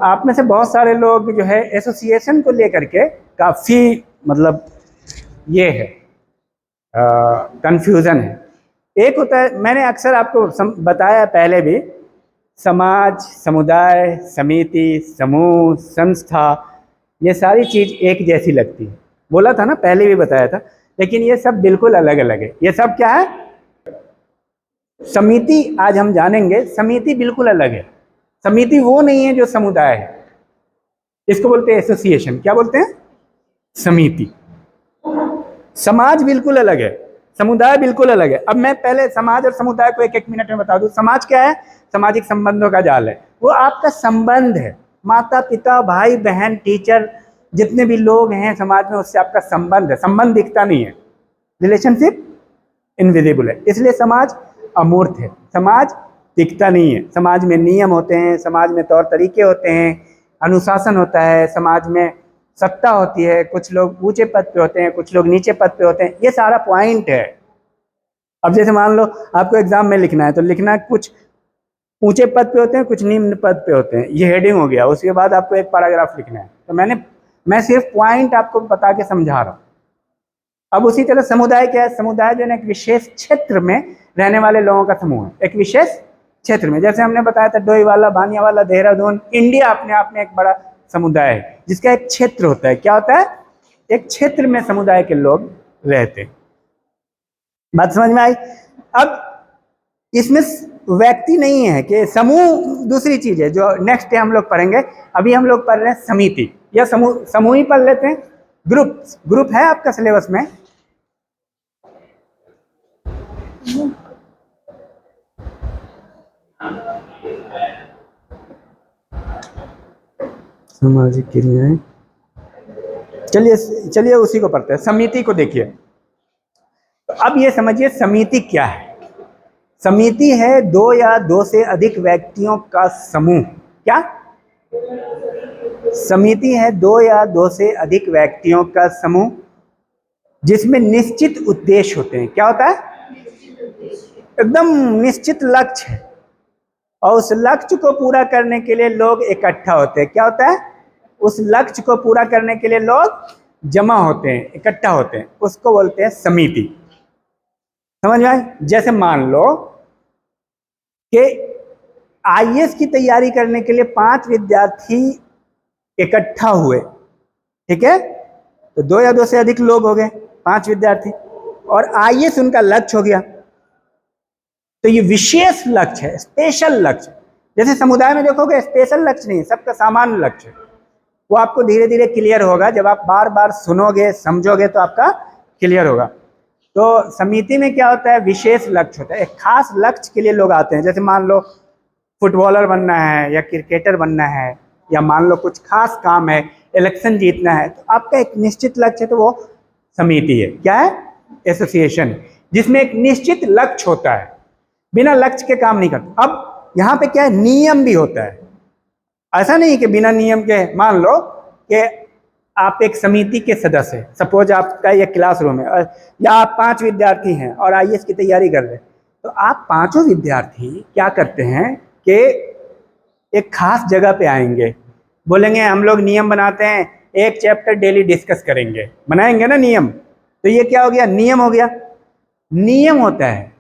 आप में से बहुत सारे लोग जो है एसोसिएशन को लेकर के काफ़ी मतलब ये है कंफ्यूजन है। एक होता है, मैंने अक्सर आपको बताया पहले भी, समाज, समुदाय, समिति, समूह, संस्था, ये सारी चीज़ एक जैसी लगती है। बोला था ना, पहले भी बताया था, लेकिन ये सब बिल्कुल अलग अलग है। ये सब क्या है? समिति आज हम जानेंगे, समिति बिल्कुल अलग है। समिति वो नहीं है जो समुदाय है, इसको बोलते हैं एसोसिएशन। क्या बोलते हैं? समिति। समाज बिल्कुल अलग है, समुदाय बिल्कुल अलग है। अब मैं पहले समाज और समुदाय को एक एक मिनट में बता दूं। समाज क्या है? सामाजिक संबंधों का जाल है। वो आपका संबंध है, माता पिता, भाई बहन, टीचर, जितने भी लोग हैं समाज में, उससे आपका संबंध है। संबंध दिखता नहीं है, रिलेशनशिप इनविजिबल है, इसलिए समाज अमूर्त है। समाज दिखता नहीं है। समाज में नियम होते हैं, समाज में तौर तरीके होते हैं, अनुशासन होता है, समाज में सत्ता होती है, कुछ लोग ऊंचे पद पे होते हैं, कुछ लोग नीचे पद पे होते हैं। ये सारा पॉइंट है। अब जैसे मान लो आपको एग्जाम में लिखना है, तो लिखना कुछ ऊंचे पद पे होते हैं, कुछ निम्न पद पे होते हैं। ये हेडिंग हो गया। उसके बाद आपको एक पैराग्राफ लिखना है। तो मैं सिर्फ पॉइंट आपको बता के समझा रहा हूँ। अब उसी तरह समुदाय क्या है? समुदाय जो है एक विशेष क्षेत्र में रहने वाले लोगों का समूह है। एक विशेष क्षेत्र में, जैसे हमने बताया था, डोईवाला, बानियावाला, देहरादून, इंडिया अपने आप में एक बड़ा समुदाय है जिसका एक क्षेत्र होता है। क्या होता है? एक क्षेत्र में समुदाय के लोग रहते हैं। बात समझ में आई? अब इसमें व्यक्ति नहीं है कि समूह दूसरी चीज है जो नेक्स्ट डे हम लोग पढ़ेंगे। अभी हम लोग पढ़ रहे हैं समिति या समूह। समूह ही पढ़ लेते हैं। ग्रुप है आपका सिलेबस में? सामाजिक क्रियाएं, चलिए उसी को पढ़ते हैं। समिति को देखिए। तो अब ये समझिए समिति क्या है। समिति है दो या दो से अधिक व्यक्तियों का समूह। क्या? समिति है दो या दो से अधिक व्यक्तियों का समूह जिसमें निश्चित उद्देश्य होते हैं। क्या होता है? एकदम निश्चित लक्ष्य है, और उस लक्ष्य को पूरा करने के लिए लोग इकट्ठा होते हैं। क्या होता है? उस लक्ष्य को पूरा करने के लिए लोग जमा होते हैं, इकट्ठा होते हैं, उसको बोलते हैं समिति। समझ में आए? जैसे मान लो कि आईएएस की तैयारी करने के लिए 5 विद्यार्थी इकट्ठा हुए, ठीक है? तो दो या दो से अधिक लोग हो गए, 5 विद्यार्थी, और आईएएस उनका लक्ष्य हो गया। तो ये विशेष लक्ष्य है, स्पेशल लक्ष्य। जैसे समुदाय में देखोगे स्पेशल लक्ष्य नहीं है, सबका सामान्य लक्ष्य है। वो आपको धीरे धीरे क्लियर होगा, जब आप बार बार सुनोगे, समझोगे, तो आपका क्लियर होगा। तो समिति में क्या होता है? विशेष लक्ष्य होता है। एक खास लक्ष्य के लिए लोग आते हैं। जैसे मान लो फुटबॉलर बनना है या क्रिकेटर बनना है, या मान लो कुछ खास काम है, इलेक्शन जीतना है, तो आपका एक निश्चित लक्ष्य है, तो वो समिति है। क्या है? एसोसिएशन, जिसमें एक निश्चित लक्ष्य होता है, बिना लक्ष्य के काम नहीं करता। अब यहाँ पे क्या है? नियम भी होता है। ऐसा नहीं कि बिना नियम के, मान लो कि आप एक समिति के सदस्य हैं, सपोज आपका ये क्लासरूम है, या आप 5 विद्यार्थी हैं और आईएएस की तैयारी कर रहे हैं। तो आप पांचों विद्यार्थी क्या करते हैं कि एक खास जगह पे आएंगे, बोलेंगे हम लोग नियम बनाते हैं, एक चैप्टर डेली डिस्कस करेंगे, बनाएंगे ना नियम। तो ये क्या हो गया? नियम हो गया। नियम होता है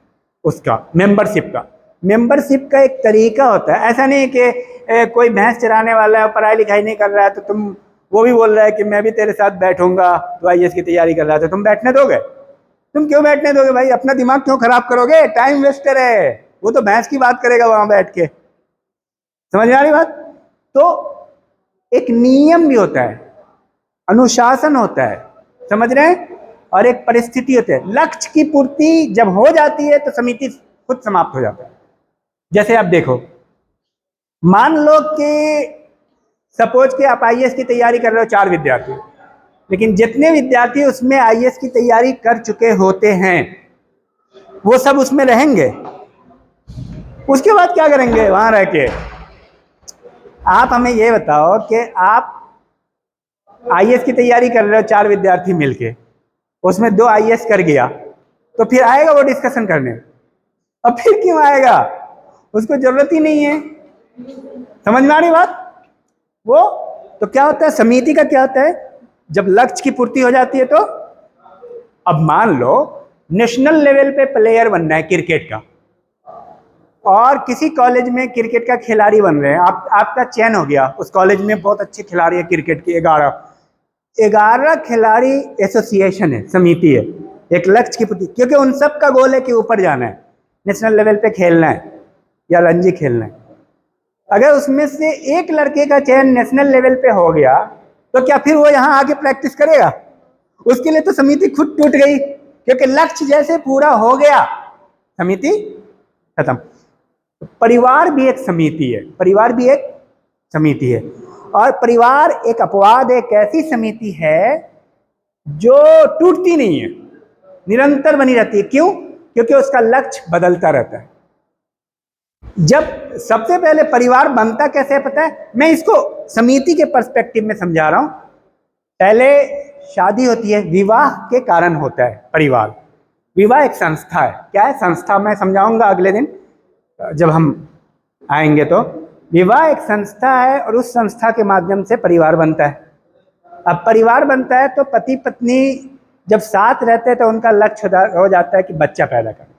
उसका, मेंबरशिप का। मेंबरशिप का एक तरीका होता है। ऐसा नहीं कि कोई भैंस चराने वाला है, पढ़ाई लिखाई नहीं कर रहा है, तो तुम, वो भी बोल रहा है कि मैं भी तेरे साथ बैठूंगा, तो आईएएस की तैयारी कर रहा है, तो तुम बैठने दोगे? तुम क्यों बैठने दोगे भाई? अपना दिमाग क्यों खराब करोगे? टाइम वेस्टर है। वो तो भैंस की बात करेगा वहां बैठ के। समझ में आ रही बात? तो एक नियम भी होता है, अनुशासन होता है, समझ रहे हैं? और एक परिस्थिति होती है। लक्ष्य की पूर्ति जब हो जाती है तो समिति खुद समाप्त हो जाता है। जैसे आप देखो, मान लो कि सपोज कि आप आईएएस की तैयारी कर रहे हो, 4 विद्यार्थी, लेकिन जितने विद्यार्थी उसमें आईएएस की तैयारी कर चुके होते हैं वो सब उसमें रहेंगे। उसके बाद क्या करेंगे वहां रह के? आप हमें ये बताओ कि आप आईएएस की तैयारी कर रहे हो, 4 विद्यार्थी मिलके, उसमें 2 आईएएस कर गया, तो फिर आएगा वो डिस्कशन करने? अब फिर क्यों आएगा? उसको जरूरत ही नहीं है। समझ में आ रही बात? वो तो क्या होता है, समिति का क्या होता है, जब लक्ष्य की पूर्ति हो जाती है तो अब मान लो नेशनल लेवल पे प्लेयर बनना है क्रिकेट का, और किसी कॉलेज में क्रिकेट का खिलाड़ी बन रहे हैं, आपका चयन हो गया, उस कॉलेज में बहुत अच्छे खिलाड़ी है क्रिकेट के, 11 खिलाड़ी एसोसिएशन है, समिति है, एक लक्ष्य की पूर्ति, क्योंकि उन सब का गोल है कि ऊपर जाना है, नेशनल लेवल पे खेलना है या रणजी खेलना है। अगर उसमें से एक लड़के का चयन नेशनल लेवल पे हो गया तो क्या फिर वो यहाँ आके प्रैक्टिस करेगा? उसके लिए तो समिति खुद टूट गई, क्योंकि लक्ष्य जैसे पूरा हो गया समिति खत्म। परिवार भी एक समिति है, परिवार भी एक समिति है, और परिवार एक अपवाद, एक ऐसी समिति है जो टूटती नहीं है, निरंतर बनी रहती है। क्यों? क्योंकि उसका लक्ष्य बदलता रहता है। जब सबसे पहले परिवार बनता कैसे है पता है? मैं इसको समिति के पर्सपेक्टिव में समझा रहा हूं। पहले शादी होती है, विवाह के कारण होता है परिवार। विवाह एक संस्था है। क्या है संस्था? मैं समझाऊंगा अगले दिन जब हम आएंगे। तो विवाह एक संस्था है, और उस संस्था के माध्यम से परिवार बनता है। अब परिवार बनता है तो पति पत्नी जब साथ रहते हैं तो उनका लक्ष्य हो जाता है कि बच्चा पैदा करना।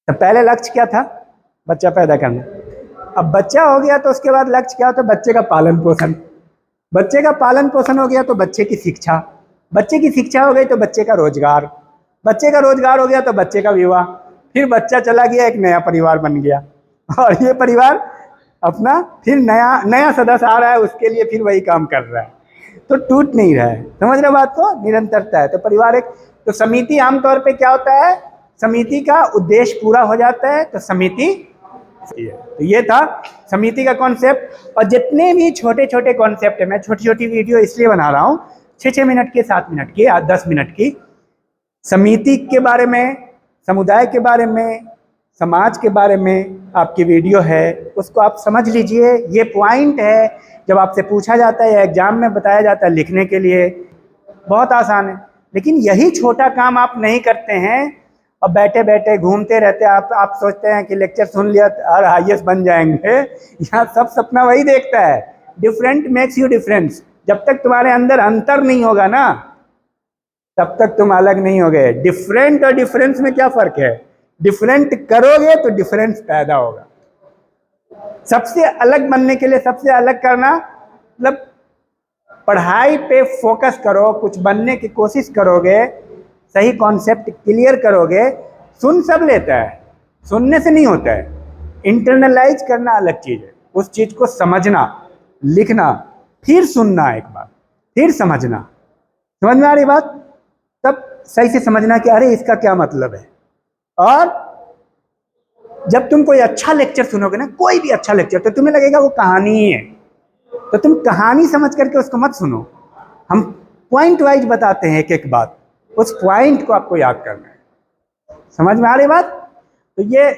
तो पहले लक्ष्य क्या था? बच्चा पैदा करना। अब बच्चा हो गया तो उसके बाद लक्ष्य क्या होता है? बच्चे का पालन पोषण। बच्चे का पालन पोषण हो गया तो बच्चे की शिक्षा। बच्चे की शिक्षा हो गई तो बच्चे का रोजगार। बच्चे का रोजगार हो गया तो बच्चे का विवाह। फिर बच्चा चला गया, एक नया परिवार बन गया, और ये परिवार अपना फिर नया सदस्य आ रहा है, उसके लिए फिर वही काम कर रहा है, तो टूट नहीं रहा है। समझ रहे बात को? निरंतरता है। तो परिवार एक, तो समिति आमतौर पे क्या होता है, समिति का उद्देश्य पूरा हो जाता है तो समिति। तो ये था समिति का कॉन्सेप्ट। और जितने भी छोटे छोटे कॉन्सेप्ट है, मैं छोटी छोटी वीडियो इसलिए बना रहा हूँ, 6-6 मिनट की, 7 मिनट की, 10 मिनट की, समिति के बारे में, समुदाय के बारे में, समाज के बारे में आपकी वीडियो है, उसको आप समझ लीजिए। ये पॉइंट है, जब आपसे पूछा जाता है या एग्जाम में बताया जाता है लिखने के लिए, बहुत आसान है। लेकिन यही छोटा काम आप नहीं करते हैं और बैठे बैठे घूमते रहते हैं। आप सोचते हैं कि लेक्चर सुन लिया और IAS बन जाएंगे। यहाँ सब सपना वही देखता है, डिफरेंट मेक्स यू डिफरेंस। जब तक तुम्हारे अंदर अंतर नहीं होगा ना, तब तक तुम अलग नहीं हो गए। डिफरेंट और डिफरेंस में क्या फर्क है? डिफरेंट करोगे तो डिफरेंस पैदा होगा। सबसे अलग बनने के लिए सबसे अलग करना मतलब पढ़ाई पे फोकस करो, कुछ बनने की कोशिश करोगे, सही कॉन्सेप्ट क्लियर करोगे। सुन सब लेता है, सुनने से नहीं होता है, इंटरनलाइज करना अलग चीज है। उस चीज को समझना, लिखना, फिर सुनना, एक बार फिर समझना। समझ में आ रही बात? तब सही से समझना कि अरे इसका क्या मतलब है। और जब तुम कोई अच्छा लेक्चर सुनोगे ना, कोई भी अच्छा लेक्चर, तो तुम्हें लगेगा वो कहानी ही है, तो तुम कहानी समझ करके उसको मत सुनो। हम पॉइंट वाइज बताते हैं एक एक बात, उस पॉइंट को आपको याद करना है। समझ में आ रही बात? तो ये